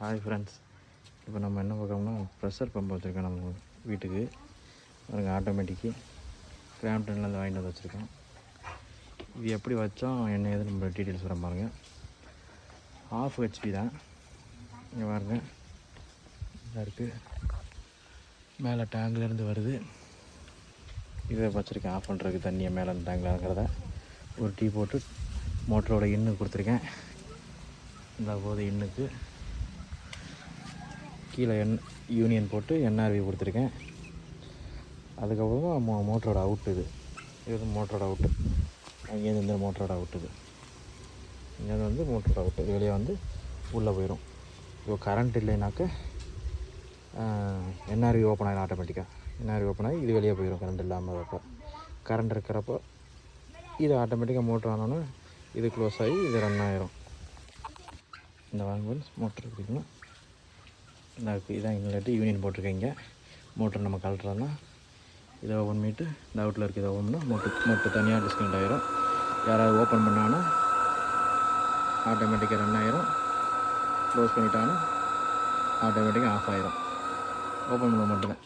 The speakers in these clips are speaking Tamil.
ஹாய் ஃப்ரெண்ட்ஸ், இப்போ நம்ம என்ன பார்க்கணும்னா ப்ரெஷர் பம்ப் வச்சுருக்கோம் நம்ம வீட்டுக்கு. பாருங்க, ஆட்டோமேட்டிக்கு கிராம்ப்டன்லேருந்து வாங்கிட்டு வந்து வச்சுருக்கோம். இது எப்படி வச்சோம் என்ன ஏது நம்ம டீட்டெயில்ஸ் வர பாருங்கள். 1/2 HP தான். இங்கே பாருங்க, இதாக இருக்குது. மேலே டேங்க்லேருந்து வருது. இதை வச்சுருக்கேன் ஆஃப் பண்ணுறதுக்கு. தண்ணியை மேலே அந்த டேங்கில் இருக்கிறத ஒரு டீ போட்டு மோட்டரோட இன்னு கொடுத்துருக்கேன். இந்த போது இன்னுக்கு கீழே யூனியன் போட்டு NRV கொடுத்துருக்கேன். அதுக்கப்புறம் மோட்டரோட அவுட்டு இது மோட்டரோட அவுட்டு. அங்கேருந்து இந்த மோட்டரோட அவுட்டு இங்கேருந்து வந்து மோட்டரோட அவுட்டு. இது வெளியே வந்து உள்ளே போயிடும். இப்போ கரண்ட் இல்லைனாக்க NRV ஓப்பன் ஆகிடும். ஆட்டோமேட்டிக்காக NRV ஓப்பன் ஆகி இது வெளியே போயிடும். கரண்ட் இல்லாமல் அப்போ கரண்ட் இருக்கிறப்போ இது ஆட்டோமேட்டிக்காக மோட்ரு ஆனோன்னு இது க்ளோஸ் ஆகி இது ரன் ஆகிரும். இந்த வாங்கும்போது மோட்ரு இருக்குதுன்னா இந்த இதான் இன்லெட்டு யூனியன் போட்டிருக்கீங்க. மோட்ரு நம்ம கழட்டுறோன்னா இதை ஓப்பன் பண்ணிவிட்டு இந்த அவுட்டில் இருக்குது. இதை ஓப்பன் பண்ணால் மோட்ரு தனியாக டிஸ்கனெக்ட் ஆகிரும். யாராவது ஓப்பன் பண்ணாங்கன்னா ஆட்டோமேட்டிக்காக ரன் ஆகிரும். க்ளோஸ் பண்ணிட்டாங்கன்னா ஆட்டோமேட்டிக்காக ஆஃப் ஆகிரும். ஓப்பன் பண்ண மட்டும்தான்.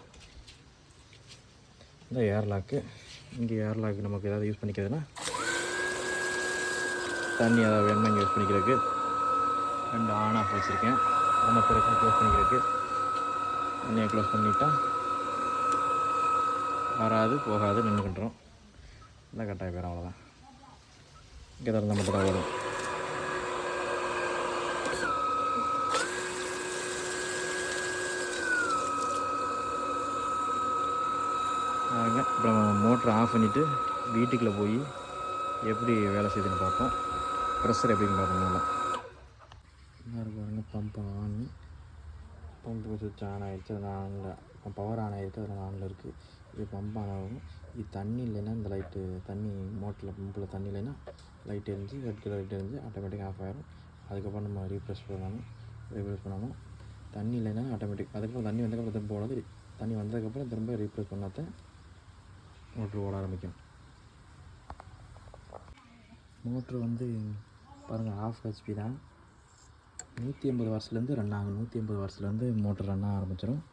இந்த ஏர்லாக்கு, இங்கே ஏர்லாக்கு நமக்கு ஏதாவது யூஸ் பண்ணிக்கிறதுனா தண்ணி ஏதாவது வேணுமா இங்கே யூஸ் பண்ணிக்கிறதுக்கு 2 ஆன் ஆஃப் வச்சுருக்கேன். நம்ம பிறகு க்ளோஸ் பண்ணிக்கிறதுக்கு தண்ணியை க்ளோஸ் பண்ணிட்டா வராது போகாது நின்றுக்கிட்டுரும். இல்லை கட்டாய பேர் அவ்வளோதான். இங்கே திறந்தால் மட்டும் தான் வரும். பாருங்க, இப்போ மோட்ரு ஆஃப் பண்ணிவிட்டு வீட்டுக்குள்ளே போய் எப்படி வேலை செய்யுதுன்னு பார்ப்போம். ப்ரெஷர் எப்படின்னு பார்ப்போம். பாருங்க, பம்ப் ஆன். பம்பு சுவிட்ச் ஆன் ஆகிடுச்சு. அது ஆனில் பவர் ஆன் ஆகிருக்கு. அதில் ஆனில் இருக்குது. இது பம்ப் ஆன் ஆகும். இது தண்ணி இல்லைன்னா இந்த லைட்டு தண்ணி மோட்டரில் பம்பில் தண்ணி இல்லைன்னா லைட் எரிஞ்சு ரெட் கலர் லைட் எரிஞ்சு ஆட்டோமேட்டிக்காக ஆஃப் ஆகிடும். அதுக்கப்புறம் நம்ம ரீப்ரெஸ் பண்ணணும். தண்ணி இல்லைன்னா ஆட்டோமேட்டிக். அதுக்கப்புறம் தண்ணி வந்ததுக்கப்புறம் திரும்ப போடாது. தண்ணி வந்ததுக்கப்புறம் திரும்ப ரீப்ரெஸ் பண்ணாதான் மோட்ரு ஓட ஆரம்பிக்கும். மோட்ரு வந்து பாருங்கள் 1/2 HP தான். 180 வாட்ஸ்லேருந்து ரன் ஆகும். 180 வாட்ஸ்லேருந்து மோட்டர் ரன் ஆக ஆரம்பிச்சிடும்.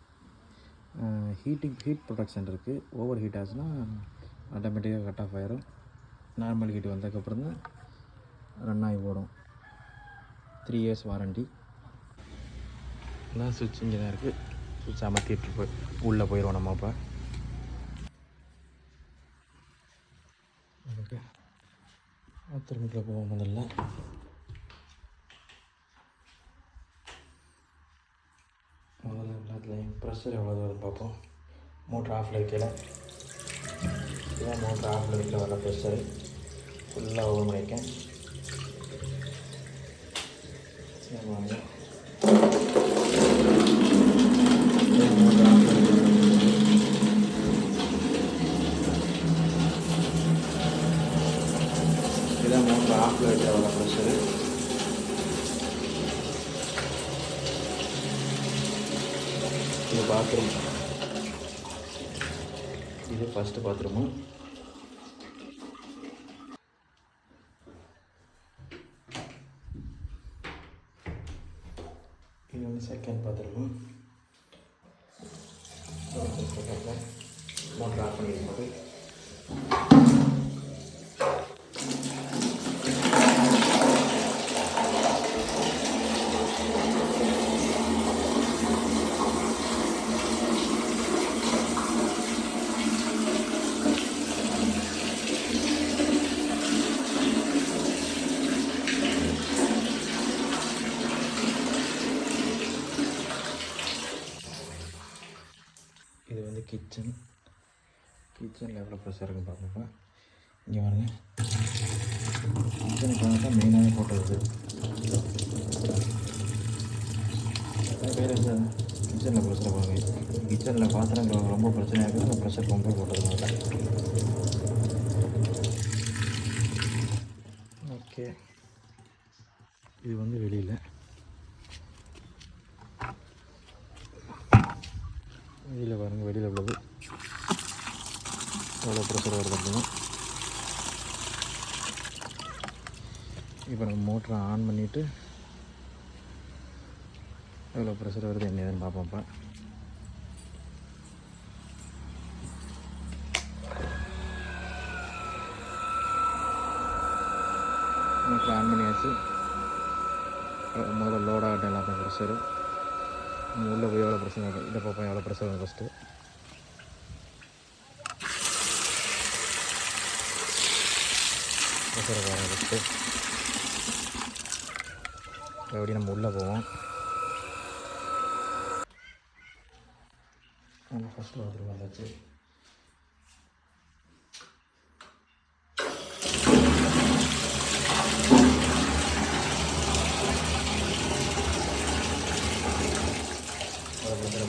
ஹீட் ப்ரொடக்ஷன் இருக்குது. ஓவர் ஹீட் ஆச்சுன்னா ஆட்டோமேட்டிக்காக கட் ஆஃப் ஆகிரும். நார்மல் ஹீட் வந்ததுக்கப்புறம் தான் ரன் ஆகி ஓடும். 3 years வாரண்டி. எல்லாம் சுவிட்ச் இங்கே தான் இருக்குது. சுவிட்ச் அமர்த்திட்டு உள்ளே போயிடுவோம் நம்ம. அப்போ ஓகே, பாத்ரூமுக்குள்ளே போவோம். முதல்ல எல்லாத்துலேயும் ப்ரெஷர் எவ்வளோ வருதுன்னு பார்ப்போம். மோட்ரு ஆஃபில் வைக்கல. இதுதான் மோட்ரு ஆஃபில் வைக்கல வர ப்ரெஷரு. ஃபுல்லாக ஓப்பன் பண்ணியிருக்கேன். இதுதான் மோட்ரு ஆஃபில் வைக்கல வர ப்ரெஷரு. இது பாத்ரூம். இது ஃபஸ்ட்டு பாத்ரூமு. இது வந்து செகண்ட் பாத்ரூமு. மோட்டர் ஆஃப் பண்ணியிருக்கோம். இது வந்து கிச்சனில் எவ்வளோ ப்ரெஷர் இருக்குன்னு பார்ப்போம். இங்கே பாருங்க, கிச்சனுக்கு தான் மெயினாகவே போட்டது. நிறைய பேர் இந்த கிச்சனில் ப்ரெஷர் பாருங்க. கிச்சனில் பாத்திரங்கள் ரொம்ப பிரச்சனையாக இருக்குது. அந்த ப்ரெஷர் பம்பே போட்டதுனால. ஓகே, இது வந்து வெளியில் பாருங்கள். வெளியில் உள்ளது எவ்வளோ ப்ரெஷர் வருது அப்படின்னா. இப்போ நம்ம மோட்டரை ஆன் பண்ணிவிட்டு எவ்வளோ ப்ரெஷர் வருது என்ன ஏதுன்னு பார்ப்போம்ப்பா. ஆன் பண்ணியாச்சு. முதல்ல லோட் ஆகட்டும் எல்லாத்தையும் ப்ரெஷரு. உள்ளே போய் எவ்வளோ ப்ரெஷர் வரும் இதை பார்ப்போம். எவ்வளோ ப்ரெஷர் வரும் ஃபஸ்ட்டு. ப்ரெஷரை பாருங்கள் ஃபஸ்ட்டு. எப்படி நம்ம உள்ளே போவோம். ஃபஸ்ட்டு வாட்டர் வந்தாச்சு.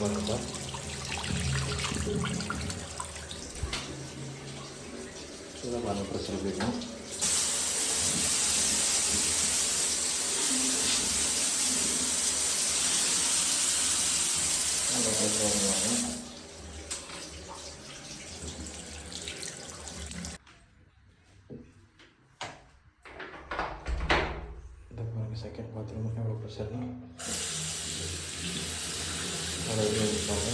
பாருங்கப்பா, இதான் பாருங்கள் ப்ரெஷர் போயிடும். இந்த பாருங்கள் செகண்ட் பாத்ரூம் எவ்வளோ ப்ரெஷர்னா அவ்வளோ இருப்பாங்க.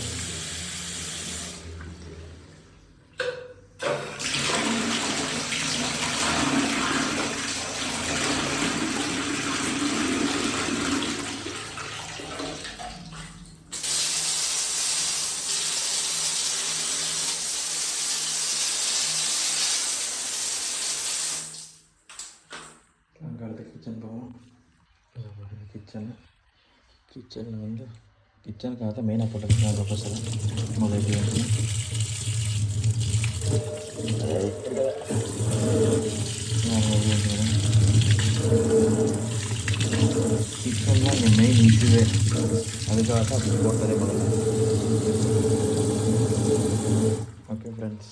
அங்கே அடுத்து கிச்சன் போவோம். கிச்சனில் வந்து கிச்சனுக்காக தான் மெயினாக போட்டுருக்கேன். அந்த ப்ரெஷர் முதல்ல கிச்சன் தான் இங்கே மெயின் இஷ்யூவே. அதுக்காக தான் அப்படி போட்டதே முதல்ல. Okay friends.